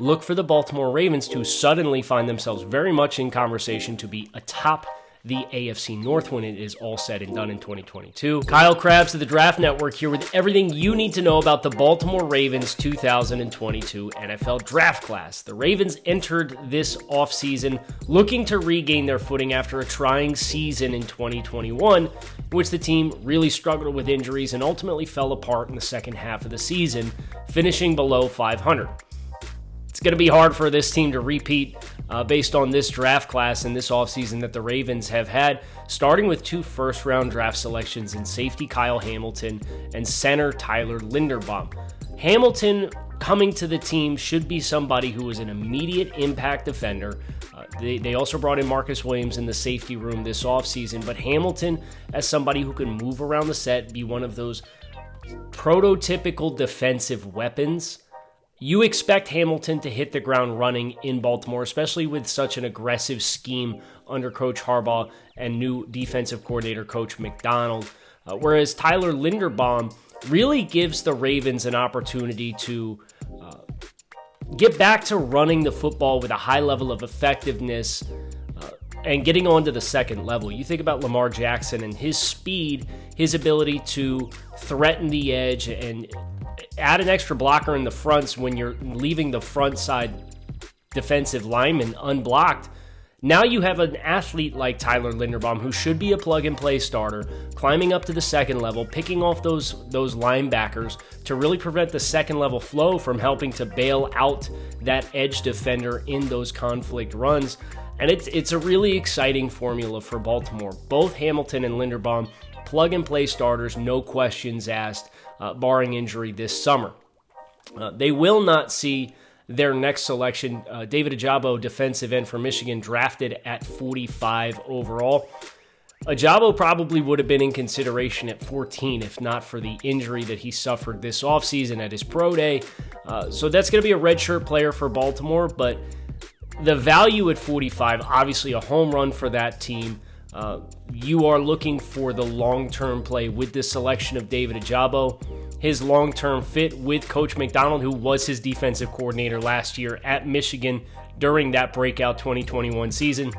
look for the Baltimore Ravens to suddenly find themselves very much in conversation to be atop the AFC North when it is all said and done in 2022. Kyle Krabs of the Draft Network here with everything you need to know about the Baltimore Ravens 2022 NFL Draft Class. The Ravens entered this offseason looking to regain their footing after a trying season in 2021, in which the team really struggled with injuries and ultimately fell apart in the second half of the season, finishing below 500. It's going to be hard for this team to repeat based on this draft class and this offseason that the Ravens have had, starting with 2 first-round draft selections in safety Kyle Hamilton and center Tyler Linderbaum. Hamilton coming to the team should be somebody who is an immediate impact defender. They also brought in Marcus Williams in the safety room this offseason, but Hamilton as somebody who can move around the set, be one of those prototypical defensive weapons. You expect Hamilton to hit the ground running in Baltimore, especially with such an aggressive scheme under Coach Harbaugh and new defensive coordinator Coach McDonald. Whereas Tyler Linderbaum really gives the Ravens an opportunity to get back to running the football with a high level of effectiveness and getting on to the second level. You think about Lamar Jackson and his speed, his ability to threaten the edge and add an extra blocker in the fronts when you're leaving the front side defensive lineman unblocked. Now you have an athlete like Tyler Linderbaum who should be a plug-and-play starter, climbing up to the second level, picking off those linebackers to really prevent the second-level flow from helping to bail out that edge defender in those conflict runs. And it's a really exciting formula for Baltimore. Both Hamilton and Linderbaum, plug-and-play starters, no questions asked, barring injury this summer. They will not see their next selection, David OJABO, defensive end from Michigan, drafted at 45 overall. OJABO probably would have been in consideration at 14 if not for the injury that he suffered this offseason at his pro day. So that's going to be a redshirt player for Baltimore, but the value at 45, obviously a home run for that team. You are looking for the long-term play with the selection of David OJABO, his long-term fit with Coach McDonald, who was his defensive coordinator last year at Michigan during that breakout 2021 season.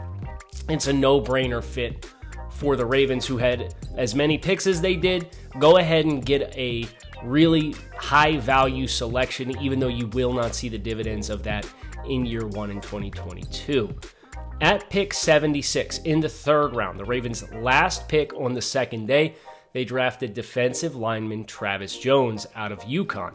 It's a no-brainer fit for the Ravens, who had as many picks as they did. Go ahead and get a really high-value selection, even though you will not see the dividends of that in year one in 2022. At pick 76 in the third round, the Ravens' last pick on the second day, they drafted defensive lineman Travis Jones out of UConn.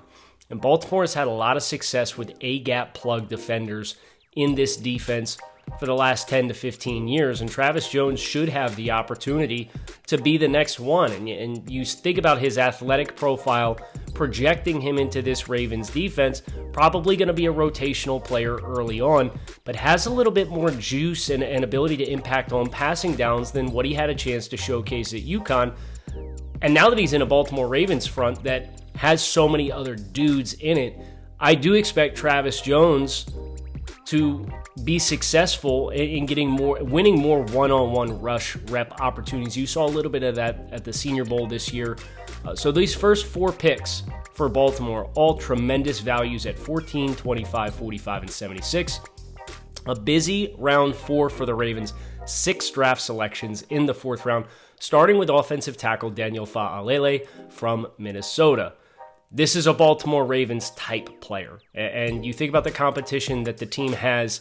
And Baltimore has had a lot of success with A-gap plug defenders in this defense for the last 10 to 15 years, and Travis Jones should have the opportunity to be the next one. And you think about his athletic profile, projecting him into this Ravens defense, probably going to be a rotational player early on, but has a little bit more juice and ability to impact on passing downs than what he had a chance to showcase at UConn. And now that he's in a Baltimore Ravens front that has so many other dudes in it, I do expect Travis Jones to be successful in winning more one-on-one rush rep opportunities. You saw a little bit of that at the Senior Bowl this year. So these first 4 picks for Baltimore, all tremendous values at 14, 25, 45, and 76. A busy round 4 for the Ravens. 6 draft selections in the 4th round, starting with offensive tackle Daniel FAALELE from Minnesota. This is a Baltimore Ravens type player. And you think about the competition that the team has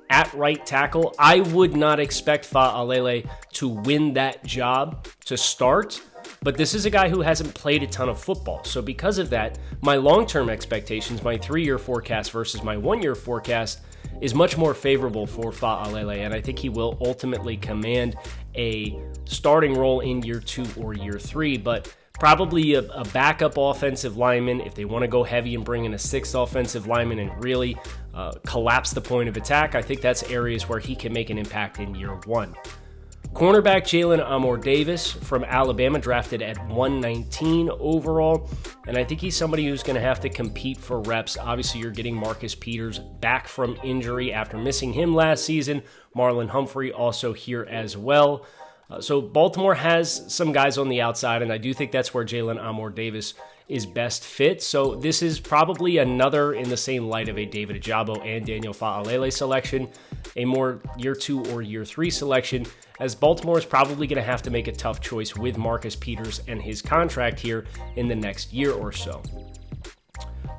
at right tackle, I would not expect FAALELE to win that job to start, but this is a guy who hasn't played a ton of football. So because of that, my long-term expectations, my 3-year forecast versus my 1-year forecast is much more favorable for FAALELE, and I think he will ultimately command a starting role in year 2 or year 3, but probably a backup offensive lineman if they want to go heavy and bring in a 6th offensive lineman and really collapse the point of attack. I think that's areas where he can make an impact in year 1. Cornerback Jalen Armour-Davis from Alabama, drafted at 119 overall, and I think he's somebody who's going to have to compete for reps. Obviously, you're getting Marcus Peters back from injury after missing him last season. Marlon Humphrey also here as well. So Baltimore has some guys on the outside, and I do think that's where Jalen Armour-Davis is best fit. So this is probably another in the same light of a David OJABO and Daniel FAALELE selection, a more year 2 or year 3 selection, as Baltimore is probably going to have to make a tough choice with Marcus Peters and his contract here in the next year or so.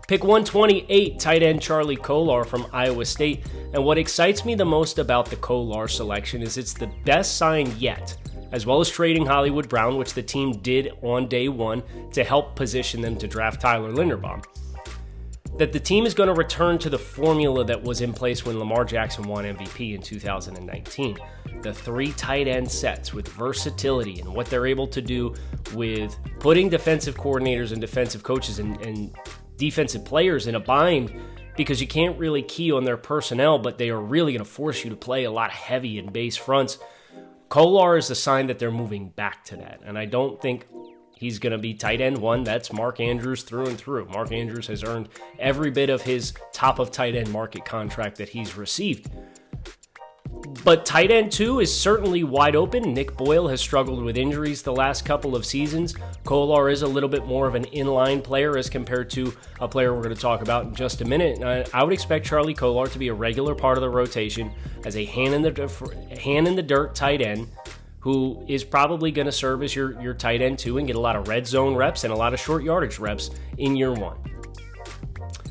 Pick 128, tight end Charlie KOLAR from Iowa State. And what excites me the most about the KOLAR selection is it's the best sign yet, as well as trading Hollywood Brown, which the team did on day one to help position them to draft Tyler Linderbaum. That the team is going to return to the formula that was in place when Lamar Jackson won MVP in 2019. The 3 tight end sets with versatility and what they're able to do with putting defensive coordinators and defensive coaches and defensive players in a bind, because you can't really key on their personnel, but they are really going to force you to play a lot heavy in base fronts. KOLAR is a sign that they're moving back to that, and I don't think he's going to be tight end 1. That's Mark Andrews through and through. Mark Andrews has earned every bit of his top of tight end market contract that he's received. But tight end 2 is certainly wide open. Nick Boyle has struggled with injuries the last couple of seasons. KOLAR is a little bit more of an inline player as compared to a player we're going to talk about in just a minute. I would expect Charlie KOLAR to be a regular part of the rotation as a hand in the dirt tight end who is probably going to serve as your tight end 2 and get a lot of red zone reps and a lot of short yardage reps in year 1.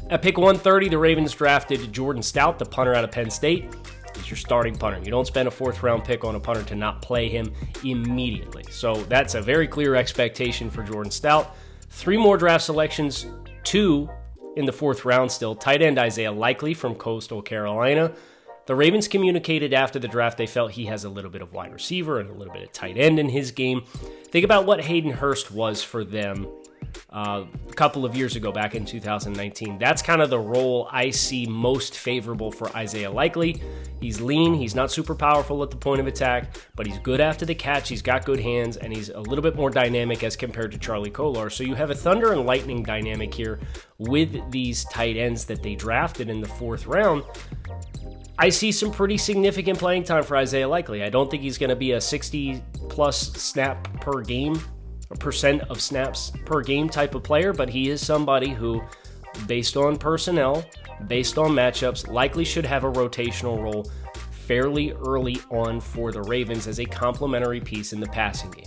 At pick 130, the Ravens drafted Jordan Stout, the punter out of Penn State. He's your starting punter. You don't spend a 4th-round pick on a punter to not play him immediately. So that's a very clear expectation for Jordan Stout. 3 more draft selections, 2 in the 4th round still. Tight end Isaiah Likely from Coastal Carolina. The Ravens communicated after the draft they felt he has a little bit of wide receiver and a little bit of tight end in his game. Think about what Hayden Hurst was for them a couple of years ago, back in 2019. That's kind of the role I see most favorable for Isaiah Likely. He's lean, he's not super powerful at the point of attack, but he's good after the catch, he's got good hands, and he's a little bit more dynamic as compared to Charlie KOLAR. So you have a thunder and lightning dynamic here with these tight ends that they drafted in the 4th round. I see some pretty significant playing time for Isaiah Likely. I don't think he's going to be a 60-plus snap per game, percent of snaps per game type of player, but he is somebody who, based on personnel, based on matchups, likely should have a rotational role fairly early on for the Ravens as a complementary piece in the passing game.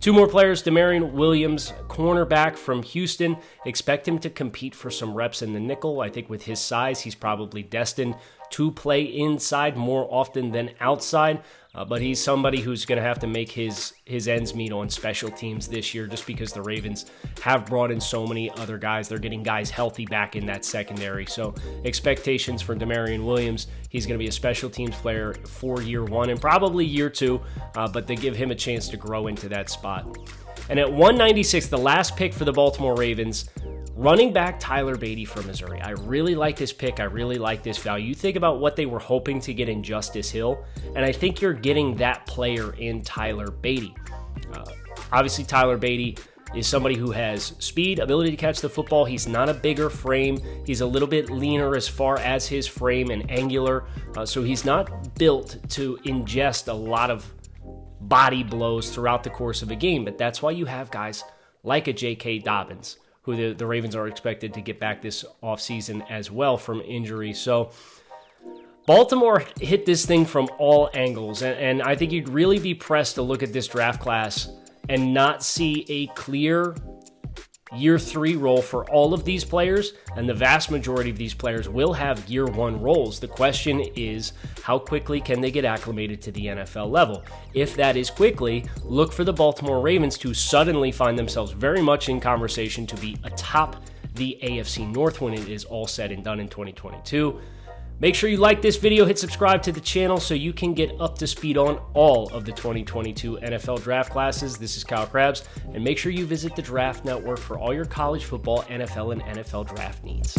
2 more players, DAMARION Williams, cornerback from Houston. Expect him to compete for some reps in the nickel. I think with his size, he's probably destined to play inside more often than outside. But he's somebody who's going to have to make his ends meet on special teams this year, just because the Ravens have brought in so many other guys. They're getting guys healthy back in that secondary. So expectations for DAMARION Williams, he's going to be a special teams player for year 1 and probably year 2, but they give him a chance to grow into that spot. And at 196, the last pick for the Baltimore Ravens, running back Tyler BADIE from Missouri. I really like this pick. I really like this value. You think about what they were hoping to get in Justice Hill, and I think you're getting that player in Tyler BADIE. Obviously, Tyler BADIE is somebody who has speed, ability to catch the football. He's not a bigger frame. He's a little bit leaner as far as his frame and angular, so he's not built to ingest a lot of body blows throughout the course of a game, but that's why you have guys like a J.K. Dobbins, who the Ravens are expected to get back this offseason as well from injury. So Baltimore hit this thing from all angles, and I think you'd really be pressed to look at this draft class and not see a clear year 3 role for all of these players, and the vast majority of these players will have year 1 roles. The question is, how quickly can they get acclimated to the NFL level? If that is quickly, look for the Baltimore Ravens to suddenly find themselves very much in conversation to be atop the AFC North when it is all said and done in 2022. Make sure you like this video, hit subscribe to the channel so you can get up to speed on all of the 2022 NFL draft classes. This is Kyle Krabs, and make sure you visit the Draft Network for all your college football, NFL, and NFL draft needs.